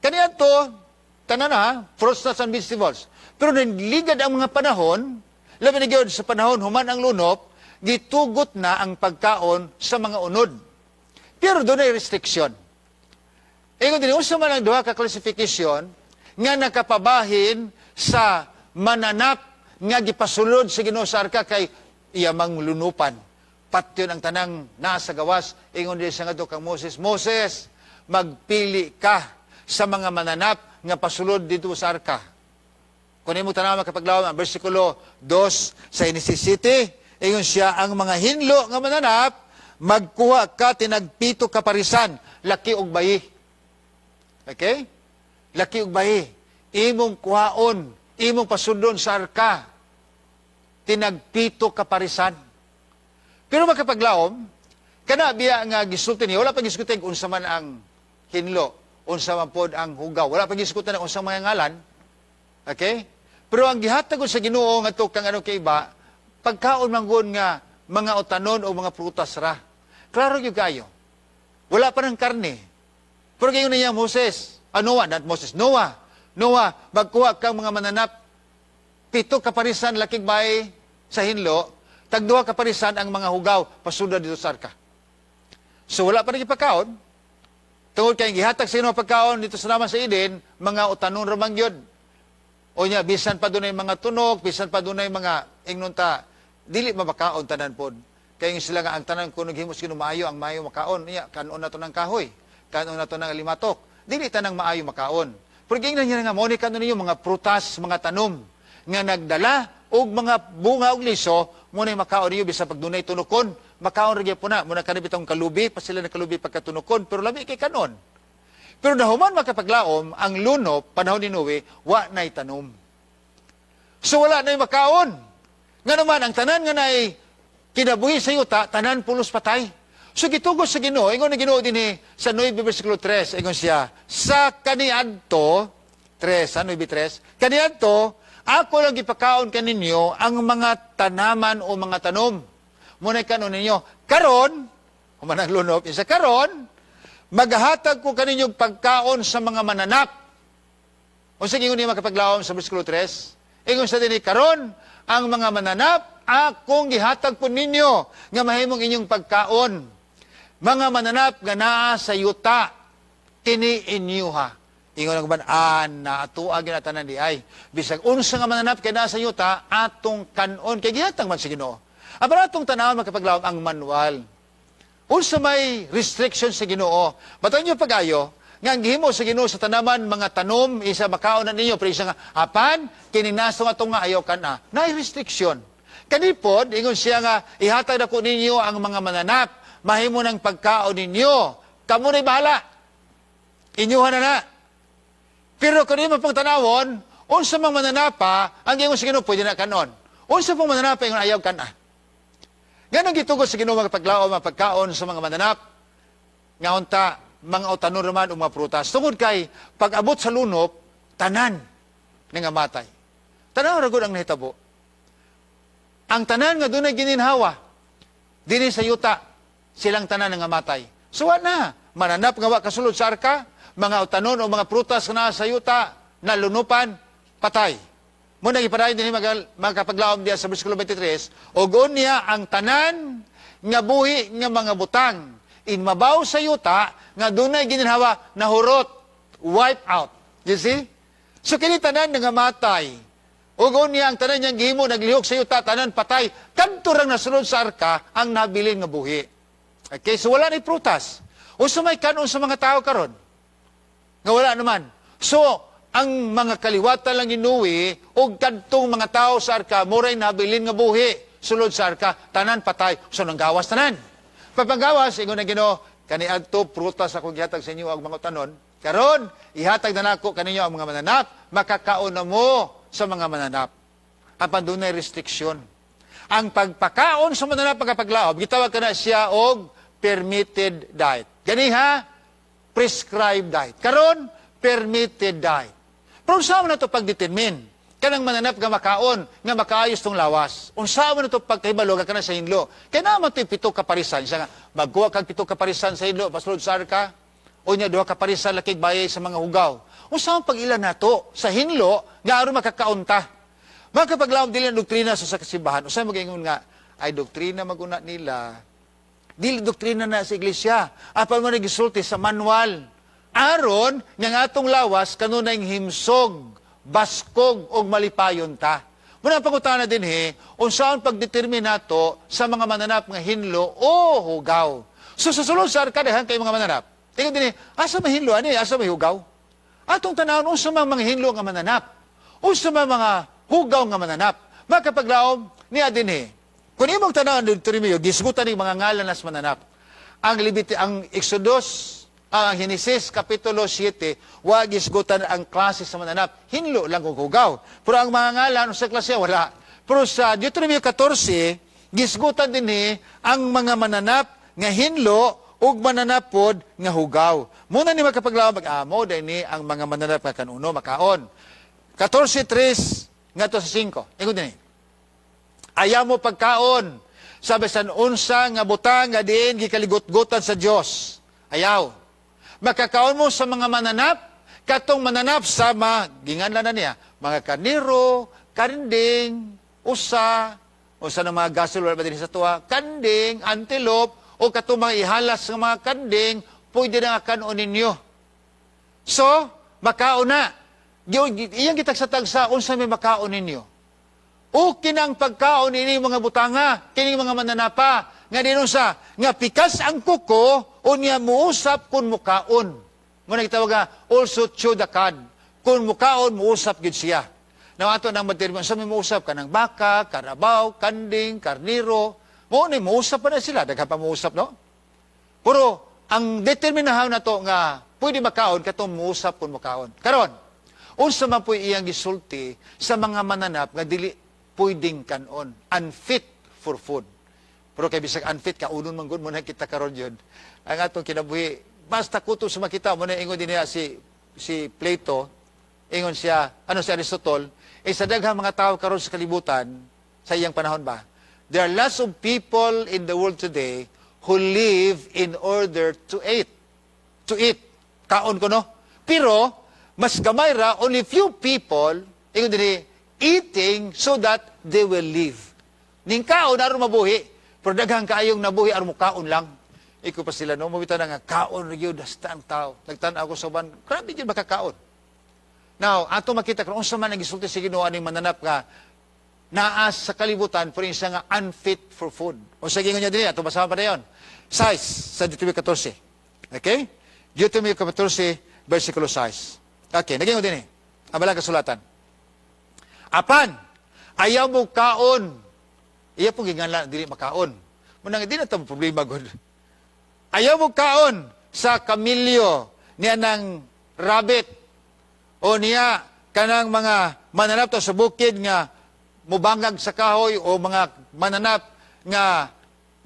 Kaniya to, tanan ha, fruits, nuts, and vegetables. Pero nanligad ang mga panahon, labi na gyud sa panahon human ang lunop, gitugot na ang pagkaon sa mga unod. Pero doon ay restriction. Ingon din, unsa man ang duha ka classification nga nakapabahin sa mananap nga gipasulod sa Ginoo sa arka kay iyamang lunupan. Patyon ang tanang nasa gawas. Ingon din sa nga kang Moses, Moses, magpili ka sa mga mananap nga pasulod dito sa arka. Kung mo tanawa kapaglaw ang versikulo 2 sa Genesis City, ingon siya, ang mga hinlo nga mananap, magkuha ka tinagpito kaparisan, laki og bayi. Okay? Laki og bayi. Imong kuhaon, imong pasundon sa arka, tinagpito kaparisan. Pero makapaglaom, kana biya nga gisulti niya, wala pa giskutin kung unsa man ang hinlo, unsa man pod ang hugaw. Wala pa giskutin kung unsa mga ngalan. Okay? Pero ang gihatag ko sa Ginoo nga to kang ano kay iba, pagkaon man gud nga mga utanon o mga prutas ra. Klaro gyud kayo. Wala pa ng karne. Pero gayon niya Moses, Noah, not Moses, Noah, magkuha kang mga mananap, 7 kaparisan lakig bay sa hinlo, tagduha kaparisan ang mga hugaw, pasunda dito sa arka. So wala pa rin ipagkaon. Tungod kay gihatag sa inyo pagkaon dito sa naman sa Eden, mga utanon ramang yun. O niya, bisan pa doon ay mga tunog, bisan pa doon ay mga ingnunta, dili mabakaon tanan pod. Kaya sila nga, ang tanan kung naghimos maayo, ang maayo makaon. Niya, kanon na to ng kahoy, kanon na to ng limatok. Dili tanang maayo makaon. Pero gingnan niya nga, muni kanon ninyo, mga prutas, mga tanom, nga nagdala, og mga bunga og liso, muna makaon niyo, bisa pag dunay tunukon, makaon rin po na, muna kanibitang kalubi, pa sila na kalubi pagkatunukon, pero labi kay kanon. Pero nahuman makapaglaom, ang lunop, panahon ni Noe, wa na'y tanom. So wala na'y makaon. Nga naman, ang tanan nga na'y kinabuhi sa yuta, tanan pulos patay. So gitugos sa Ginoo, ingon na Ginoo din sa 9 versikulo 3, ingon siya, sa kaniadto, 9:3, kaniadto, ako lang ipakaon kaninyo ang mga tanaman o mga tanom. Muna kanon ninyo, karon, humanang lunop, isa karon, maghatag ko kaninyong pagkaon sa mga mananap. O sige, ingon niya makapaglaom sa versikulo 3, ingon sa din karon, ang mga mananap, akong gihatag po ninyo, nga mahimong inyong pagkaon. Mga mananap nga naa sa yuta, kini inyuha. Ingon ang ban, naatuag na tanan di ay. Bisag unsa nga mananap kay naa sa yuta, atong kanon, kay gihatag man sa Ginoo. Aba atong tanawon makapaglaom ang manual. Unsa may restriction sa Ginoo. Bataw niyo pagayo, nga ang gihimo sa Ginoo sa tanaman, mga tanom, isa makaon na ninyo, pero isa nga, apan, kininaso nga itong nga ayaw ka na. Naay restriction. Kanipod, ingon siya nga, ihatag na ko ninyo ang mga mananap, mahimo ng pagkaon ninyo. Kamu na'y bahala. Inyuhan na. Pero kung hindi mo pang tanawon, unsa mang mananapa, ang ingon sa Ginoo, pwede na kanon. Unsa pang mananapa, ingon ayaw ka na. Ganang gitugos sa Ginoo magpaglaom ang pagkaon sa mga mananap, nga unta, mga utanon naman o mga prutas. Tungod kay, pag abot sa lunop, tanan nga matay. Tanaw ragod ang nahitabo. Ang tanan nga doon ay gininhawa, dini sa yuta, silang tanan nga matay. So na, mananap nga wa kasulod sa arka, mga utanon o mga prutas na sa yuta, na lunupan, patay. Muna ipadayon din magkapaglaom diya sa versikulo 23, o goon niya ang tanan nga buhi nga mga butang, inmabaw sa yuta, nga dunay gininhawa, nahurot, wipe out. You see? So kini tanan nga matay, o goon niya ang tanan niyang gihimo, naglihok sa yuta, tanan patay, kadturang nasunod sa arka, ang nabilin nga buhi. Okay, so wala ni prutas. O sumay kanon sa mga tao karon, nga wala naman. So, ang mga kaliwata lang inuwi, o kadtong mga tao sa arka, moray nabilin nga buhi, sulod sa arka, tanan patay, so nang gawas tanan. Papagawas, ingon na Ginoo, kaniadto prutas ako gihatag sa inyo ang mga tanon, karon ihatag na nako kaninyo ang mga mananap, makakaon na mo sa mga mananap. Apan dunay restriksyon. Ang pagpakaon sa mananap pagkapaglaob, gitawag ka na siya og permitted diet. Ganiha, prescribed diet. Karon, permitted diet. Pero saan mo na ito pag-determine? Kanang mananap nga makaon, nga makaayos tong lawas. Unsa mo na ito pagkahibalo ka na sa hinlo. Kaya naman ito 7 kaparisan. Siya nga, magkuha kag 7 kaparisan sa hinlo, pasulod sa arka, o niya 2 kaparisan lakig bayay sa mga hugaw. Unsa mo pag-ilan na ito sa hinlo, nga aron makakaunta. Magkapaglaom dili ang doktrina sa kasimbahan. Unsa mo gaingon nga, ay doktrina maguna nila, Dili doktrina na sa iglesia. Apan mo nagisulti sa manual. Aron, nga atong lawas, kanunay himsog, baskog, o malipayon ta. Muna pangutana din unsaon pagdetermina to sa mga mananap nga hinlo o hugaw. So sa sulod sa arkadahan kay mga mananap. Tingnan din asa may hinlo ani, asa may hugaw? Atong tanawon unsa mga hinlo nga mananap? Unsa mga hugaw nga mananap? Makapaglaom niya din Kung imong tanawon Deuteronomio, gisgutan ni mga ngalan nas mananap. Ang Exodus, ang Genesis Kapitulo 7, wag gisgutan ang klase sa mananap. Hinlo lang kung hugaw. Pero ang mga ngalan sa klase, wala. Pero sa Deuteronomio 14, gisgutan din ang mga mananap nga hinlo ug mananapod nga hugaw. Muna ni makapaglaw mag-amo, dahil ang mga mananap nga kanuno makaon. 14:3 nga to sa 5. Ingon din ayaw mo pagkaon sa bisan unsa nga butang nga diin gikaligot-gutan sa Dios. Ayaw. Makakaon mo sa mga mananap, katong mananap sa ginganlan na niya, mga karniro, kanding, usa ng mga gasol wala ba din sa tuwa, kanding, antelope, o katong mga ihalas ng mga kanding, pwede na kanon ninyo. So, makaon na. Iyang gitagsa-tagsa, unsa may makaon ninyo. O kinang pagkaon ini mga butanga, kining mga mananapa, nga dinunsa, nga pikas ang kuko, o niya muusap kun mukaon. Muna kitawag nga, also chew the cud. Kun mukaon, muusap gid siya. Now, ato nang matermo, sa may muusap ka ng baka, karabaw, kanding, karniro, muusap pa na sila, daghan pa muusap, no? Pero, ang determinahan na to nga, pwede makaon, katong muusap kun mukaon. Karon, unsa man po iyang gisulti sa mga mananap nga dili pwedeng kanon, unfit for food. Pero kay bisag unfit ka unon man gud mo na kita karon yun. Ang atong kinabuhi basta kuto sa makita mo na ingon din niya si Plato, ingon siya si Aristotle, sa daghang mga tao karon sa kalibutan sa iyang panahon ba. There are lots of people in the world today who live in order to eat. To eat. Kaon ko no. Pero mas gamay ra only few people ingon din eating so that they will live. Ning kaon aron mabuhi. Pero daghang kaayong nabuhi aron mo kaon lang. Iko pa sila no mabita na nga kaon gyud hasta ang tao. Nagtan-aw ko sa ban, grabe gyud makakaon. Now, ato makita kung unsa man ang gisulti sa Ginoo aning mananap nga naas sa kalibutan pero isa nga unfit for food. O sa gingon niya dinhi ato basahan pa dayon. 6 sa Deuteronomio 14. Okay? Deuteronomio 14 versikulo 6. Okay, nagingon dinhi. Ang balang kasulatan. Apan ayaw mo kaon. Iya po ginganlan dili makaon. Munang di na ta problema gud. Ayaw mo kaon sa kamilyo niya ng rabbit o niya kanang mga mananap to sa bukid nga mubangag sa kahoy o mga mananap nga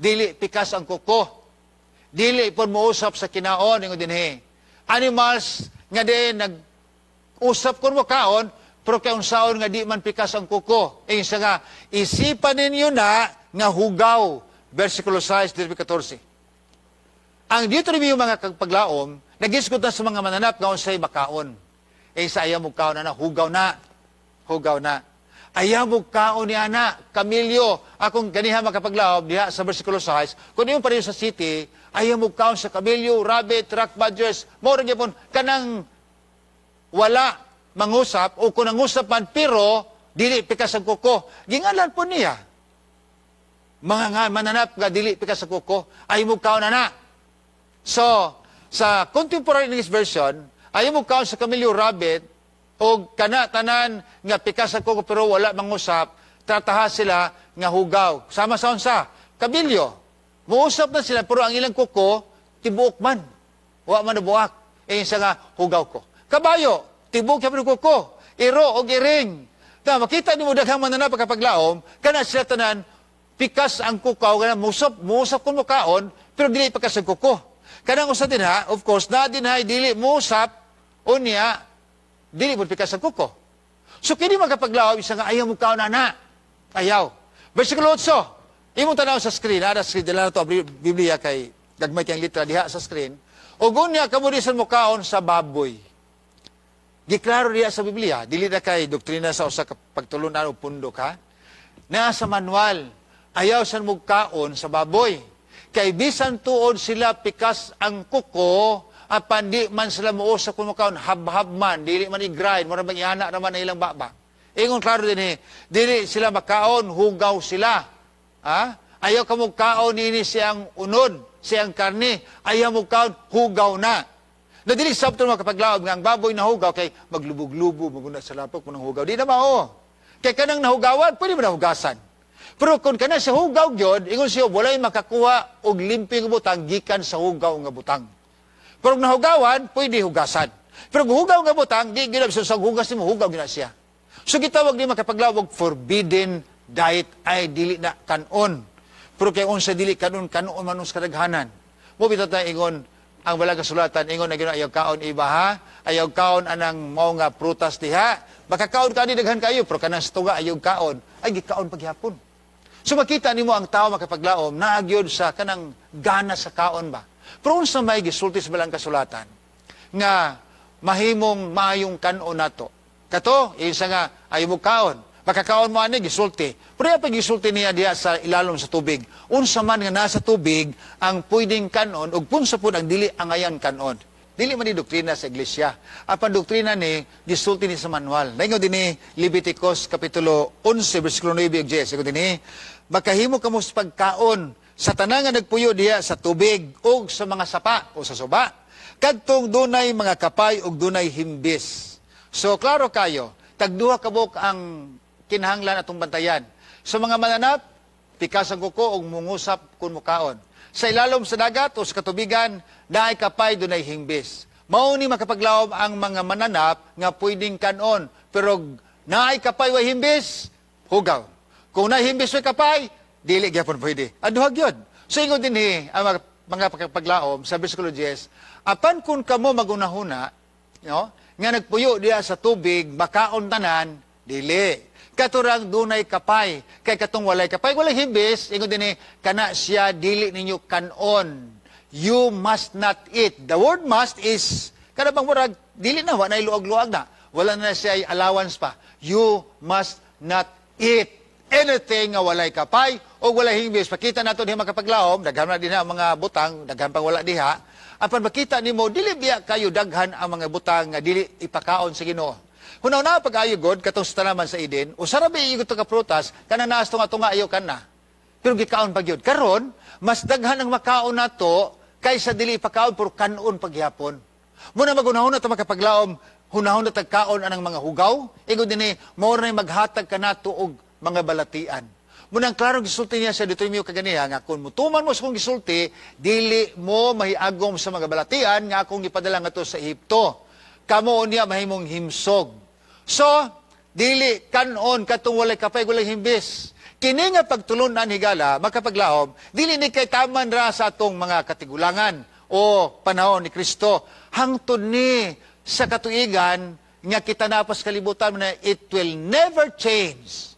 dili pikas ang kuko. Dili pon mousap sa kinaon ingon dinhi. Animals nga din nag-usap kun mo kaon pero kay unsaon nga di man pikas ang kuko. Isa nga isipan ninyo na nga hugaw. Versikulo 6, 14. Ang Deuteronomio mga paglaom, nagisgot na sa mga mananap nga unsay makaon. Isa ayaw mo kaon na hugaw na. Hugaw na. Ayaw mo kaon ni ana, kamilyo. Akong ganiha makapaglaom diha sa versikulo 6. Kung yung pa rin sa city, ayaw mo kaon sa kamilyo, rabbit, rock badgers, more gyapon kanang wala mangusap o kung nangusap man pero dili pikas ang kuko. Gingalan po niya. Mga mananap nga dili pikas ang kuko ay mo kaon na. So, sa contemporary English version, ay mo kaon sa kamilyo rabbit o kana tanan nga pikas ang kuko pero wala mangusap, trataha sila nga hugaw. Sama sa unsa? Kabilyo. Muusap na sila pero ang ilang kuko tibuok man. Wa man nabuak. Isa nga hugaw ko. Kabayo tibok yung kuko, iro o iring. Na makita ni mo daghang mananap pagkapaglaom, kana sila tanan, pikas ang kukaw, kana musap kung mukaon, pero dili pikas ang kuko. Kanang usa din ha, of course, na din ha, dili musap, o niya, dili mo pikas ang kuko. So, kini magkapaglaom, isa nga, ayaw mukaon na. Ayaw. Versikulo 8, imong tanaw sa screen, ada screen, dala na to, Biblia kay, gagmay kayang litra diha sa screen, o gunya, kamudisan mukaon sa baboy. Giklaro diya sa Biblia, dili na kay doktrina sa usa ka pagtulunan o pundok ha. Na sa manual, ayaw sa mugkaon sa baboy. Kay bisan tuod sila pikas ang kuko, apan di man sila muusa kung makaon, hab-hab man, dili man i-grind, mura bang ihana naman ang ilang baba. Ingon klaro din dili sila makaon, hugaw sila. Ha? Ayaw ka mo kaon ini siyang unod, siyang karne, ayaw mo kaon, hugaw na. Nadili sabto mga kapaglaob nga ang baboy na hugaw kay maglubog-lubog, maguna sa lapok mo ng hugaw. Di na mao. Kay kanang nahugawan, pwede mo nahugasan. Pero kung kana sa hugaw gyud, ingon siya walay makakuha og limping butang gikan sa hugaw nga butang. Pero kung nahugawan, pwede hugasan. Pero kung hugaw nga butang, di gyud sa hugas nimo hugaw gyud siya. So gitawag ni makapaglawog forbidden diet ay dili na kanon. Pero kay unsa dili kanon man us kadaghanan. Mo bitaw ta ingon ang wala kasulatan ingon na gina ayaw kaon iba ha, ayaw kaon anang mao nga prutas diha. Baka kaon ka ni daghan kayo, pero kanang tuga ayaw kaon, ay gikaon paghapon. So makita nimo ang tao makapaglaom naagyod sa kanang gana sa kaon ba. Pero unsa may gisulti sa balang kasulatan nga mahimong maayong kanon nato. Kato, isa nga ayaw mo kaon. Makakaon mo ani gisulti. Pero pag gisulti niya diha sa ilalom sa tubig. Unsa man nga nasa tubig ang pwedeng kanon ug punsa pud ang dili angayan kanon. Dili man ni doktrina sa iglesia. Apan doktrina ni gisulti ni sa manual. Naingon dinhi Leviticus kapitulo 11 bersikulo 9 ug 10. Ingon dinhi, makahimo kamo sa pagkaon sa tanan nga nagpuyo diha sa tubig ug sa mga sapa o sa suba. Kadtong dunay mga kapay ug dunay himbis. So klaro kayo, tagduha kabok ang kinahanglan atong bantayan. Sa mga mananap, pikas ang kuko ug mungusap kun mukaon. Sa ilalom sa dagat o sa katubigan, daay kapay dunay hingbis. Mao ni makapaglaom ang mga mananap nga pwedeng kanon, pero naay kapay way himbis, hugaw. Kung naay himbis way kapay, dili gyapon pwede. Aduhag yun. So ingon dinhi ang mga paglaom sa bersikulo 10, apan kun kamo magunahuna, no, nga nagpuyo diya sa tubig, makaon tanan, dili. Katurang dunay kapay, kay katong walay kapay, walay himbis, ingon din kana siya dili ninyo kanon. You must not eat. The word must is, kada bang murag, dili na, wala na iluag-luag na. Wala na siya allowance pa. You must not eat anything nga walay kapay o walay himbis. Pakita nato diha makapaglaom, daghan na din ang mga butang, daghan pang wala diha. Apan makita nimo dili biya kayo daghan ang mga butang nga dili ipakaon sa Ginoo. Hunaw na pag-ayo god katong sa tanaman sa Eden, usara ba igo to ka prutas kana naas to nga ayo kana. Pero gikaon pag yun. Karon mas daghan ang makaon nato kaysa dili ipakaon puro kanon pagyapon. Muna magunahon na to makapaglaom, hunahon na tagkaon anang mga hugaw, igo dinhi mao na maghatag kanato og mga balatian. Munang klaro gisulti niya sa dito miyo kaganiya nga kung mutuman mo sa kong gisulti, dili mo mahiagom sa mga balatian nga akong gipadala ngadto sa Ehipto. Kamo niya mahimong himsog. So, dili kanon katong walay kapay walay himbis. Kini nga pagtulunan higala makapaglaom, dili ni kay taman ra sa atong mga katigulangan o panahon ni Kristo. Hangtod ni sa katuigan nga kita napas kalibutan na it will never change.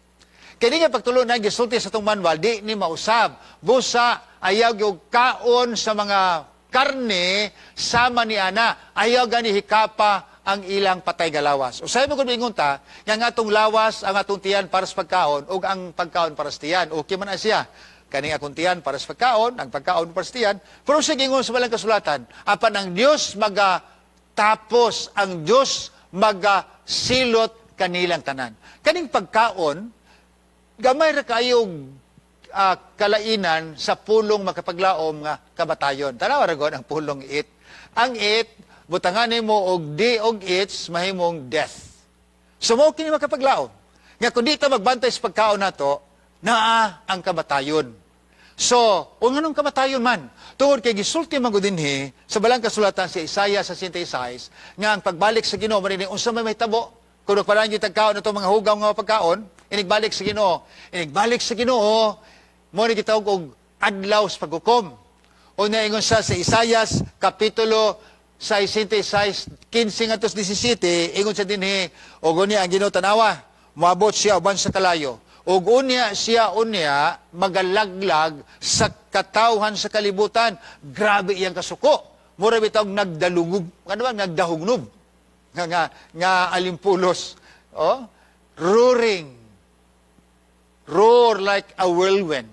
Kini nga pagtulunan gisulti sa atong manual, di ni mausab. Busa ayaw gyud kaon sa mga karne sama ni ana. Ayaw gani hikapa ang ilang patay nga lawas. O sabi mo kung ingon ta, nga atong lawas, ang atong tiyan para sa pagkaon, o ang pagkaon para sa tiyan. Okay man na siya. Kaning akong tiyan para sa pagkaon, ang pagkaon para sa tiyan. Pero sige ingon sa walang kasulatan, apan ang Diyos tapos ang Diyos silot kanilang tanan. Kaning pagkaon, gamay ra kayong kalainan sa pulong makapaglaom nga kabatayon. Tanawa ra gud ang pulong it. Ang it, butangan mo og di og its mahimong death. So mo kini makapaglaom. Nga kun di ta magbantay sa pagkaon nato, naa ang kamatayon. So, o nganong kamatayon man, tungod kay gisulti man gud dinhi sa balang kasulatan si Isaiah sa 66 nga ang pagbalik sa Ginoo marini unsa may mahitabo kun paran gyud tagkaon ato mga hugaw nga pagkaon, inigbalik sa Ginoo. Inigbalik sa Ginoo, mo ni gitawag og adlaw sa paghukom. O naingon sa Isaiah kapitulo 66, 15 ngantos 17, ingon sa dinhi, og unya ang Ginoo tanawa, moabot siya uban sa kalayo. Og unya siya magalaglag sa katawhan sa kalibutan. Grabe iyang kasuko. Mura bitaw nagdalungog, ano ba nagdahugnob. Nga alimpulos. Oh? Roaring. Roar like a whirlwind.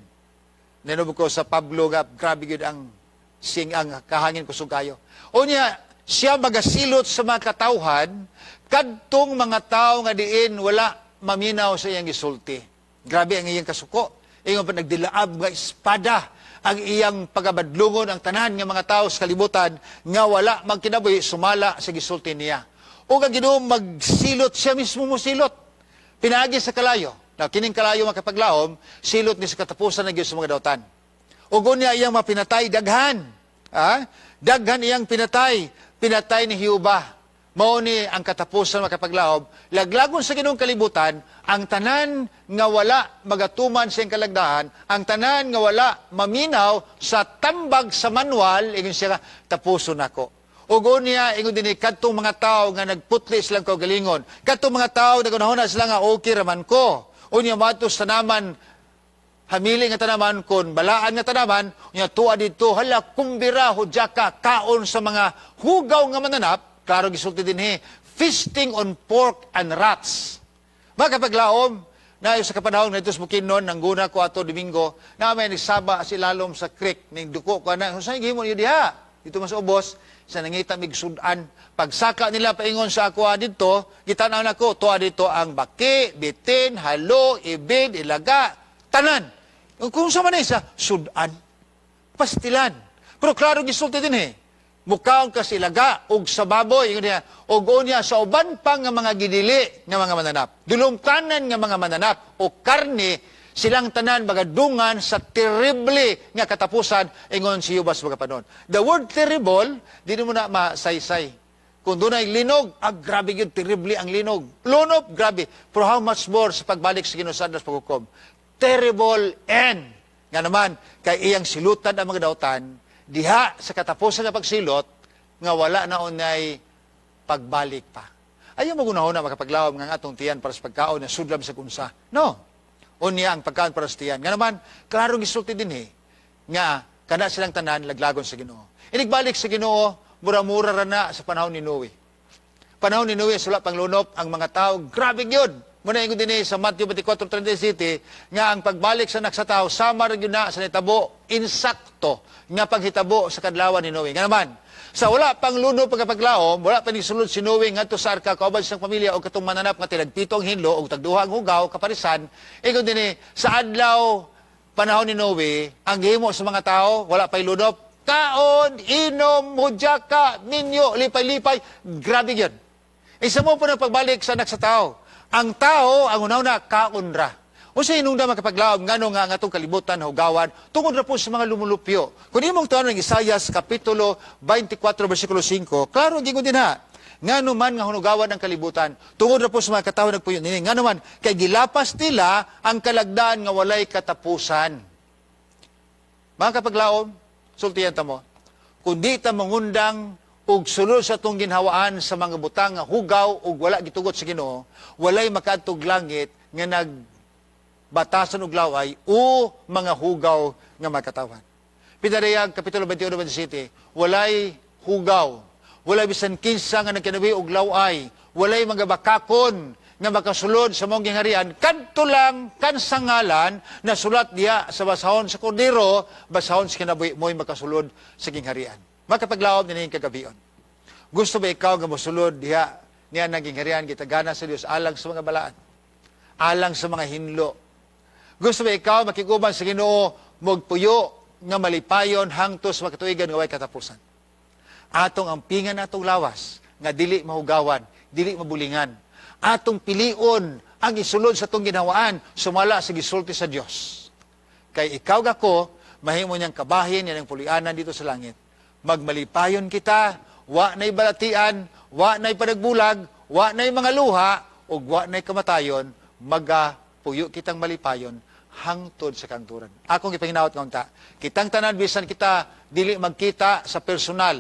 Ninubo ko sa Pablo nga grabe gyud ang ang kahangin kusog kayo. O niya, siya magasilot sa mga katawhan, kadtong mga tao nga diin wala maminaw sa iyang gisulti. Grabe ang iyang kasuko. Ingon pa nagdilaab nga espada ang iyang pagabadlungon ang tanan nga mga tao sa kalibutan nga wala magkinabuhi sumala sa gisulti niya. O nga Ginoo magsilot siya mismo mo silot. Pinaagi sa kalayo. Na kining kalayo makapaglahom, silot ni sa katapusan ng Diyos sa mga dautan. Ugo niya iyang mapinatay, daghan. Daghan iyang pinatay. Pinatay ni Hiuba. Mao ni ang katapusan makapaglahom. Laglagon sa Ginoong kalibutan, ang tanan nga wala magatuman sa iyang kalagdahan, ang tanan nga wala maminaw sa tambag sa manual, ingon siya tapuson nako. Ugo niya, ingon din kadtong mga tao nga nagputli silang kaugalingon. Kadtong mga tao nagunahon sila nga okay raman ko. Unya matos tanaman, hamili nga tanaman, kon balaan nga tanaman, unya tuwa dito, hala, kumbira, hudyaka, kaon sa mga hugaw nga mananap, klaro gisulti din feasting on pork and rats. Mga kapaglaom, na sa kapanahon na ito sa Bukidnon, nang guna ko ato Domingo, na may nagsaba si lalom sa creek, ning duko ko na, saan gihimo niyo diha? Dito mas ubos, sa nangita mig sudan. Pagsaka nila paingon sa ako dito, gitanaw na ko, tuwa dito ang baki, bitin, halo, ibid, ilaga, tanan. Kung sa man sa sudan, pastilan. Pero klaro gisulti din Mukaon ka sa ilaga, og sa baboy, og niya sa uban pang nga mga gidili nga mga mananap. Dulumtanan nga mga mananap, o karne, silang tanan magadungan sa terrible nga katapusan, ingon si Yubas mga panon. The word terrible, di mo na masaysay. Kung doon ay linog, grabe yun, terrible ang linog. Lunop, grabe. For how much more sa pagbalik sa Ginoo sa paghukom? Terrible end. Nga naman, kay iyang silutan ang mga dautan, diha sa katapusan ng pagsilot, nga wala na unay pagbalik pa. Ayaw magunahon na makapaglawam nga atong tiyan para sa pagkaon na sudlam sa kunsa. No. Unya ang pagkaon para sa tiyan. Nga naman, klarong isulti din nga kana silang tanan laglagon sa Ginoo. Inigbalik sa Ginoo, mura-mura ra na sa panahon ni Noe. Panahon ni Noe, sula panglunop, ang mga tao, grabe yun. Muna ingon din sa Matthew 24:37 nga ang pagbalik sa naksataw, sama rin yun na sa nitabo, insakto, nga paghitabo sa kadlawan ni Noe. Nga naman, sa wala pang luno pagkapaglaom, wala pa sulod si Noe nga to sa arka, kauban siyang pamilya o katong mananap nga tinagpito ang hinlo o tagduha ang hugaw, kaparisan, ingon din sa adlaw, panahon ni Noe, ang gihimo sa mga tao, wala pa'y lunop, kaon, inom, hudyaka, minyo, lipay-lipay, grabe yun. Isa mo po na pagbalik sa naksataw, ang tao, ang unaw na, kaon ra. O sa inong na makapaglaom, ngano nga atong kalibutan, hugawan, tungod na po sa mga lumulupyo. Kung imong tuwan ng Isaias, Kapitulo 24, versikulo 5, klaro, gingon din ngano man nga hunugawan ang kalibutan, tungod na po sa mga katawhan nagpuyo nini, ngano man, kay gilapas nila ang kalagdaan nga walay katapusan. Mga kapaglaom, sultiyan ta mo, kung di ta mangundang ug sulod sa itong ginhawaan sa mga butang nga hugaw ug wala gitugot sa Ginoo, walay makaadtog langit nga nagbatasan og laway o mga hugaw nga makatawan. Pinariyag Kapitulo 21-27, walay hugaw, walay bisan kinsa nga nagkinabuhi og laway, walay mga bakakon nga makasulod sa mong gingharian, kadto lang kansangalan na sulat diya sa basahon sa kordero, basahon sa kinabuhi mo'y makasulod sa gingharian. Makapaglaom na niyong kagabion. Gusto ba ikaw nga mosulod diha niya naging harian gitagana sa Dios alang sa mga balaan, alang sa mga hinlo? Gusto ba ikaw makiguban sa Ginoo magpuyo nga malipayon hangtod sa makatuigan nga way katapusan? Atong ampingan atong lawas nga dili mahugawan, dili mabulingan. Atong pilion ang isulod sa atong ginawaan sumala sa gisulti sa Dios. Kay ikaw gako mahimo niyang kabahin niyang pulianan dito sa langit. Magmalipayon kita, wa na'y balatian, wa na'y panagbulag, wa na'y mga luha, o wa na'y kamatayon, magapuyo kitang malipayon hangtod sa kanturan. Akong ipanginaot ng ta, kitang tanan, bisan kita dili magkita sa personal.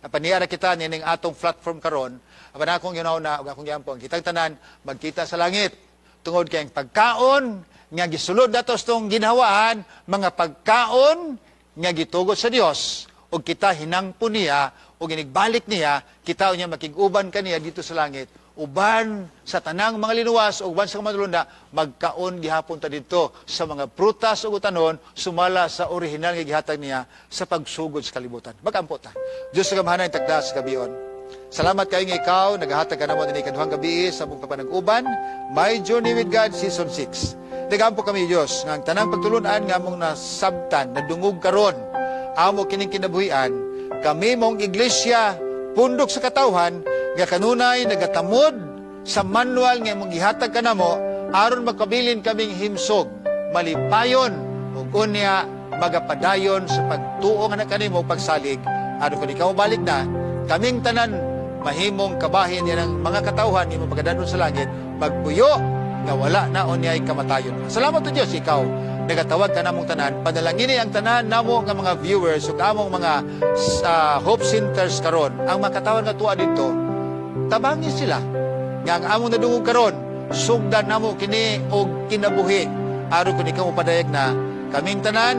Napaniyara kita nining atong platform karon, apan akong ginaw na, akong giampong, kitang tanan, magkita sa langit. Tungod kayong pagkaon, nga gisulod datos tong ginhawaan, mga pagkaon, nga gitugot sa Dios, o kita hinangpo niya, o ginigbalik niya, kita niya makiguban kaniya dito sa langit, uban sa tanang mga linuwas o uban sa kamadulunda, magkaon gihapon ta dito sa mga prutas o utanon, sumala sa orihinal nga gihatag niya sa pagsugod sa kalibutan. Magampo ta. Diyos sa gamahanan tagda sa gabion. Salamat kayo nga ikaw, naghahatag ka naman din ikaduhang gabi sa mong kapanag-uban, My Journey with God Season 6. Nagampo kami Diyos, nga ang tanang pagtulunan nga mong nasabtan, nadungog karon, amo kining kinabuhian, kami mong iglesia, pundok sa katawhan, nga kanunay nagatamod sa manual nga mong gihatag ka namo, aron magkabilin kaming himsog, malipayon, ug unya magapadayon sa pagtuo nga na kanimo pagsalig, aron kung ikaw balik na, kaming tanan, mahimong kabahin yan ang mga katawhan, himong pagkadanon sa langit, magpuyo, nga wala na onyay kamatayon. Salamat to Diyos, ikaw, nagatawag ka namong tanan, panalangini ang tanan namo nga mga viewers, ug among mga Hope Centers karon, ang makatawag nga tuwa dito, tabangin sila, nga ang among nadungog karon, sugdan namo kini og kinabuhi, aron kung ikaw upadayag na, kaming tanan,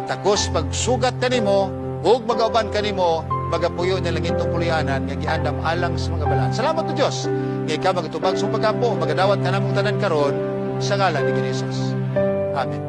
takos pagsugat kanimo, ug magauban kanimo, magapuyo na lang itong pulianan, nga giandam alang sa mga balaan. Salamat to Diyos, nga ikaw magtubag sa pagkapo, magadawat ka namong tanan karon sa ngalan ni Jesus. Amen.